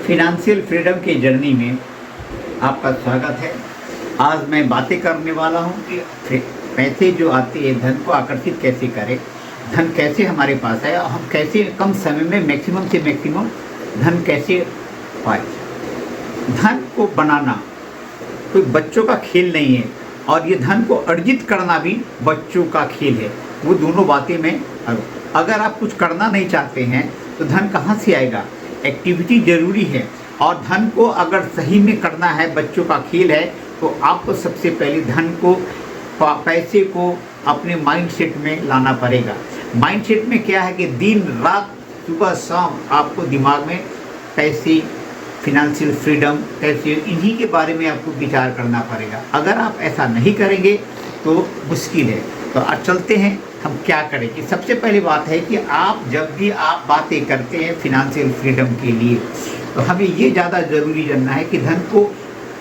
Financial freedom की journey में आपका स्वागत है। आज मैं बातें करने वाला हूं कि पैसे जो आते हैं धन को आकर्षित कैसे करें, धन कैसे हमारे पास है और हम कैसे कम समय में मैक्सिमम से मैक्सिमम धन कैसे पाए। धन को बनाना कोई बच्चों का खेल नहीं है और ये धन को अर्जित करना भी बच्चों का खेल है। वो दोनों बातें मैं अगर आप कुछ करना नहीं चाहते हैं तो धन कहाँ से आएगा। एक्टिविटी ज़रूरी है और धन को अगर सही में करना है, बच्चों का खेल है, तो आपको सबसे पहले धन को पैसे को अपने माइंडसेट में लाना पड़ेगा। माइंडसेट में क्या है कि दिन रात सुबह शाम आपको दिमाग में पैसे, फिनंशियल फ्रीडम कैसे, इन्हीं के बारे में आपको विचार करना पड़ेगा। अगर आप ऐसा नहीं करेंगे तो मुश्किल है। तो आज चलते हैं हम क्या करें कि सबसे पहली बात है कि आप जब भी आप बातें करते हैं फिनंशियल फ्रीडम के लिए तो हमें ये ज़्यादा ज़रूरी जानना है कि धन को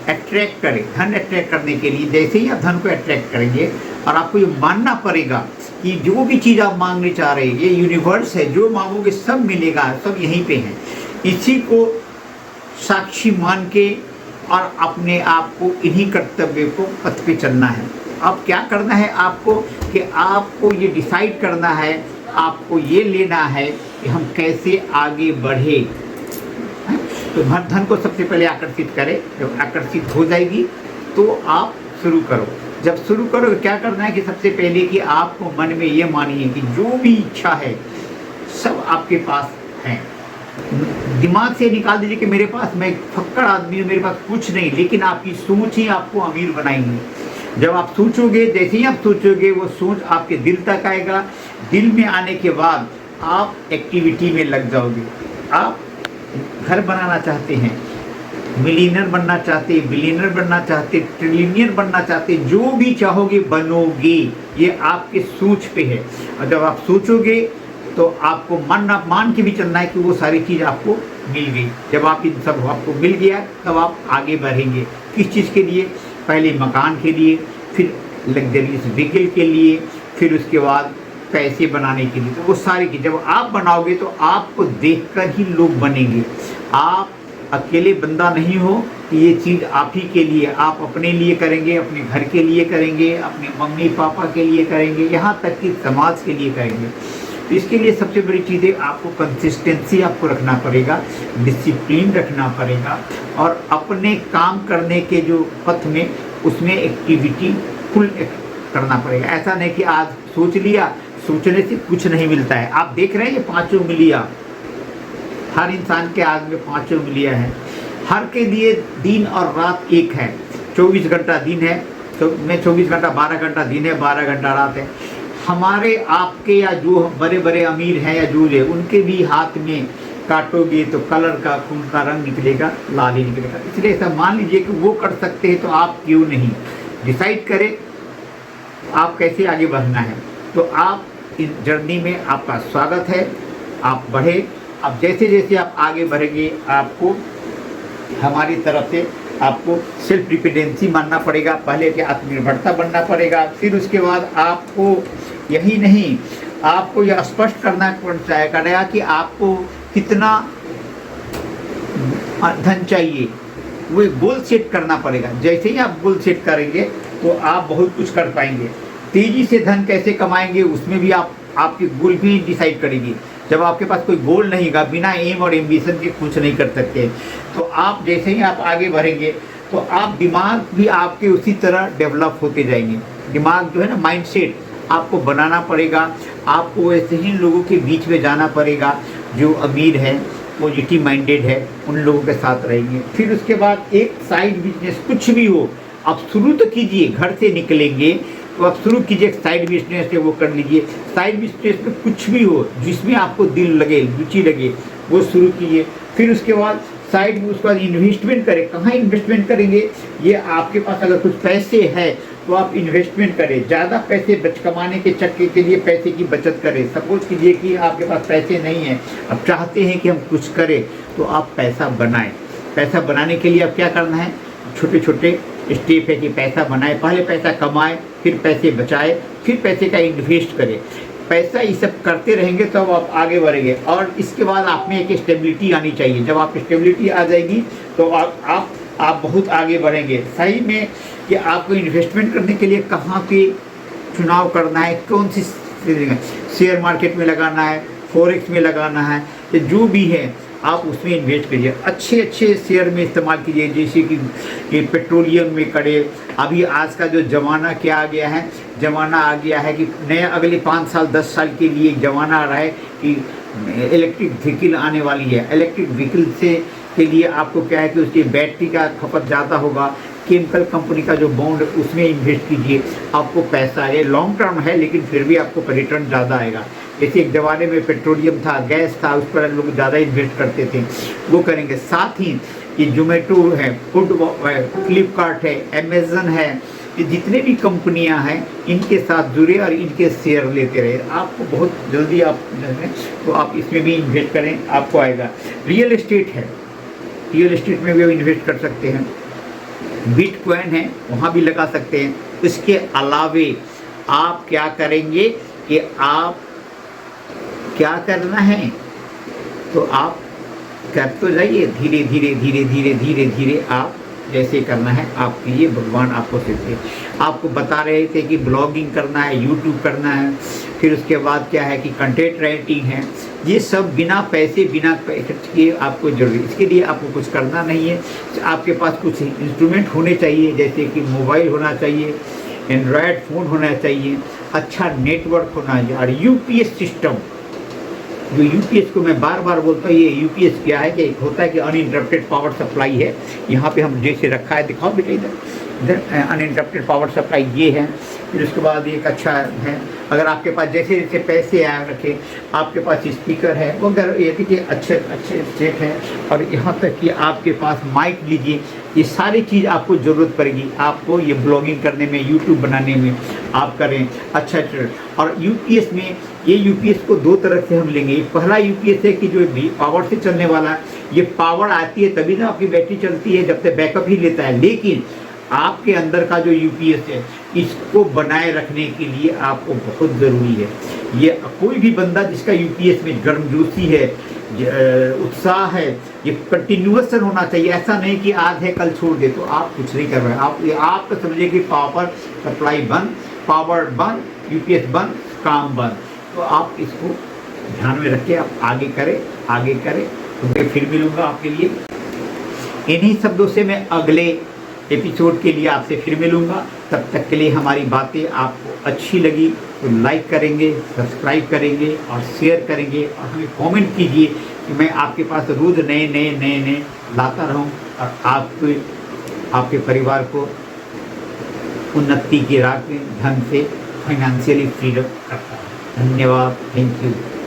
अट्रैक्ट करें। धन अट्रैक्ट करने के लिए जैसे ही आप धन को अट्रैक्ट करेंगे और आपको ये मानना पड़ेगा कि जो भी चीज़ आप मांगने चाह रहे हैं ये यूनिवर्स है, जो मांगोगे सब मिलेगा, सब यहीं पे है। इसी को साक्षी मान के और अपने आप को इन्हीं कर्तव्य को पथ पे चलना है। अब क्या करना है आपको कि आपको ये डिसाइड करना है, आपको ये लेना है कि हम कैसे आगे बढ़े। तो धन को सबसे पहले आकर्षित करें। जब आकर्षित हो जाएगी तो आप शुरू करो। जब शुरू करो तो क्या करना है कि सबसे पहले कि आपको मन में ये मानिए कि जो भी इच्छा है सब आपके पास है। दिमाग से निकाल दीजिए कि मेरे पास, मैं फक्कड़ आदमी हूँ, मेरे पास कुछ नहीं, लेकिन आपकी सोच ही आपको अमीर बनाएंगी। जब आप सोचोगे, जैसे ही आप सोचोगे वो सोच आपके दिल तक आएगा। दिल में आने के बाद आप एक्टिविटी में लग जाओगे। आप घर बनाना चाहते हैं, मिलियनर बनना चाहते, बिलियनर बनना चाहते, ट्रिलियनियर बनना चाहते, जो भी चाहोगे बनोगे। ये आपके सोच पे है। और जब आप सोचोगे तो आपको मान के भी चलना है कि वो सारी चीज़ आपको मिल गई। जब आप इन सब आपको मिल गया तब आप आगे बढ़ेंगे। किस चीज़ के लिए? पहले मकान के लिए, फिर लग्जरियस व्हीकल के लिए, फिर उसके बाद पैसे बनाने के लिए। तो वो सारी चीज़ जब आप बनाओगे तो आपको देखकर ही लोग बनेंगे। आप अकेले बंदा नहीं हो कि ये चीज़ आप ही के लिए, आप अपने लिए करेंगे, अपने घर के लिए करेंगे, अपने मम्मी पापा के लिए करेंगे, यहाँ तक कि समाज के लिए करेंगे। तो इसके लिए सबसे बड़ी चीज़ है आपको कंसिस्टेंसी आपको रखना पड़ेगा, डिसिप्लिन रखना पड़ेगा और अपने काम करने के जो पथ में उसमें एक्टिविटी फुल करना पड़ेगा। ऐसा नहीं कि आज सोच लिया, सोचने से कुछ नहीं मिलता है। आप देख रहे हैं ये 5 उंगलियां, हर इंसान के हाथ में 5 उंगलियां हैं। हर के लिए दिन और रात एक है। 24 घंटा दिन है तो मैं 24 घंटा, 12 घंटा दिन है, 12 घंटा रात है। हमारे आपके या जो बड़े बड़े अमीर हैं या जो है उनके भी हाथ में काटोगे तो कलर का खून का रंग निकलेगा, लाल ही निकलेगा। इसलिए ऐसा मान लीजिए कि वो कर सकते हैं तो आप क्यों नहीं। डिसाइड करें आप कैसे आगे बढ़ना है। तो आप इस जर्नी में आपका स्वागत है। आप बढ़े। अब जैसे जैसे आप आगे बढ़ेंगे आपको हमारी तरफ से आपको सेल्फ डिपेंडेंसी मानना पड़ेगा। पहले कि आत्मनिर्भरता बनना पड़ेगा। फिर उसके बाद आपको यही नहीं, आपको यह स्पष्ट करना पड़ेगा कि आपको कितना धन चाहिए। वो एक गोल सेट करना पड़ेगा। जैसे ही आप गोल सेट करेंगे तो आप बहुत कुछ कर पाएंगे। तेज़ी से धन कैसे कमाएंगे उसमें भी आप आपके गोल भी डिसाइड करेंगे। जब आपके पास कोई गोल नहीं होगा, बिना एम और एम्बिशन के कुछ नहीं कर सकते। तो आप जैसे ही आप आगे बढ़ेंगे तो आप दिमाग भी आपके उसी तरह डेवलप होते जाएंगे। दिमाग जो है ना, माइंडसेट आपको बनाना पड़ेगा। आपको ऐसे ही लोगों के बीच में जाना पड़ेगा जो अमीर है, पॉजिटिव माइंडेड है, उन लोगों के साथ रहेंगे। फिर उसके बाद एक साइड बिजनेस कुछ भी हो आप शुरू तो कीजिए। घर से निकलेंगे तो आप शुरू कीजिए, साइड बिजनेस है वो कर लीजिए। साइड बिजनेस में कुछ भी हो जिसमें आपको दिल लगे, रुचि लगे, वो शुरू कीजिए। फिर उसके बाद साइड में उसके बाद इन्वेस्टमेंट करें। कहाँ इन्वेस्टमेंट करेंगे? ये आपके पास अगर कुछ पैसे है तो आप इन्वेस्टमेंट करें। ज़्यादा पैसे कमाने के चक्कर के लिए पैसे की बचत करें। सपोज कीजिए कि आपके पास पैसे नहीं हैं, अब चाहते हैं कि हम कुछ करें, तो आप पैसा बनाएं। पैसा बनाने के लिए अब क्या करना है? छोटे छोटे स्टेप है कि पैसा बनाए। पहले पैसा कमाए, फिर पैसे बचाए, फिर पैसे का इन्वेस्ट करें। पैसा ये सब करते रहेंगे तो आप आगे बढ़ेंगे। और इसके बाद आप में एक स्टेबिलिटी आनी चाहिए। जब आप स्टेबिलिटी आ जाएगी तो आप बहुत आगे बढ़ेंगे। सही में कि आपको इन्वेस्टमेंट करने के लिए कहाँ पे चुनाव करना है, कौन सी शेयर मार्केट में लगाना है, फॉरेक्स में लगाना है, या जो भी है आप उसमें इन्वेस्ट करिए। अच्छे अच्छे शेयर में इस्तेमाल कीजिए, जैसे कि पेट्रोलियम में करे। अभी आज का जो ज़माना क्या आ गया है, ज़माना आ गया है कि नया अगले 5 साल 10 साल के लिए एक ज़माना आ रहा है कि इलेक्ट्रिक व्हीकल आने वाली है। इलेक्ट्रिक व्हीकल से के लिए आपको क्या है कि उसकी बैटरी का खपत ज़्यादा होगा। केमिकल कंपनी का जो बॉन्ड उसमें इन्वेस्ट कीजिए, आपको पैसा आए। लॉन्ग टर्म है लेकिन फिर भी आपको रिटर्न ज़्यादा आएगा। जैसे एक ज़माने में पेट्रोलियम था, गैस था, उस पर लोग ज़्यादा इन्वेस्ट करते थे, वो करेंगे। साथ ही ये जोमेटो है, फूड फ्लिपकार्ट है, अमेज़न है, ये जितने भी कंपनियां हैं इनके साथ जुड़े और इनके शेयर लेते रहे। आपको बहुत जल्दी आप तो आप इसमें भी इन्वेस्ट करें, आपको आएगा। रियल एस्टेट है, रियल एस्टेट में भी इन्वेस्ट कर सकते हैं। बिटकॉइन है, वहाँ भी लगा सकते हैं। इसके अलावे आप क्या करेंगे कि आप क्या करना है तो आप कर तो जाइए, धीरे धीरे धीरे धीरे धीरे धीरे आप जैसे करना है आपके लिए भगवान आपको सिखाए। आपको बता रहे थे कि ब्लॉगिंग करना है, यूट्यूब करना है, फिर उसके बाद क्या है कि कंटेंट राइटिंग है। ये सब बिना पैसे बिना खर्च किए आपको जरूरी। इसके लिए आपको कुछ करना नहीं है, आपके पास कुछ इंस्ट्रूमेंट होने चाहिए, जैसे कि मोबाइल होना चाहिए, एंड्रॉयड फ़ोन होना चाहिए, अच्छा नेटवर्क होना चाहिए, और यूपीएस सिस्टम। जो यूपीएस को मैं बार बार बोलता हूँ, ये यूपीएस क्या है कि एक होता है कि अनइंटरप्टेड पावर सप्लाई है। यहाँ पे हम जैसे रखा है, दिखाओ बेटा इधर अनइंटरप्टेड पावर सप्लाई ये है। फिर उसके बाद एक अच्छा है, अगर आपके पास जैसे जैसे पैसे आए रखे, आपके पास स्पीकर है वगैरह, ये देखिए अच्छे अच्छे सेट है। और यहाँ तक कि आपके पास माइक लीजिए, ये सारी चीज़ आपको ज़रूरत पड़ेगी आपको ये ब्लॉगिंग करने में, यूट्यूब बनाने में आप करें अच्छा। और यूपीएस में, ये यूपीएस को दो तरह से हम लेंगे। पहला यूपीएस है कि जो पावर से चलने वाला, ये पावर आती है तभी ना आपकी बैटरी चलती है, जब तक बैकअप ही लेता है। लेकिन आपके अंदर का जो यूपीएस है, इसको बनाए रखने के लिए आपको बहुत ज़रूरी है। ये कोई भी बंदा जिसका यूपीएस में गर्मजोशी है, उत्साह है, ये कंटिन्यूअस होना चाहिए। ऐसा नहीं कि आज है कल छोड़ दे, तो आप कुछ नहीं कर रहे हैं। आप समझिए कि पावर सप्लाई बंद, पावर बंद, यूपीएस बंद, काम बंद। तो आप इसको ध्यान में रखें, आप आगे करें, आगे करें। तो मैं फिर मिलूँगा आपके लिए। इन्हीं शब्दों से मैं अगले एपिसोड के लिए आपसे फिर मिलूँगा। तब तक के लिए हमारी बातें आपको अच्छी लगी तो लाइक करेंगे, सब्सक्राइब करेंगे और शेयर करेंगे, और हमें कमेंट कीजिए कि मैं आपके पास रोज़ नए नए नए नए लाता रहूं और आपके परिवार को उन्नति की राह में धन से फाइनेंशियली फ्रीडम करता हूँ। धन्यवाद, थैंक यू।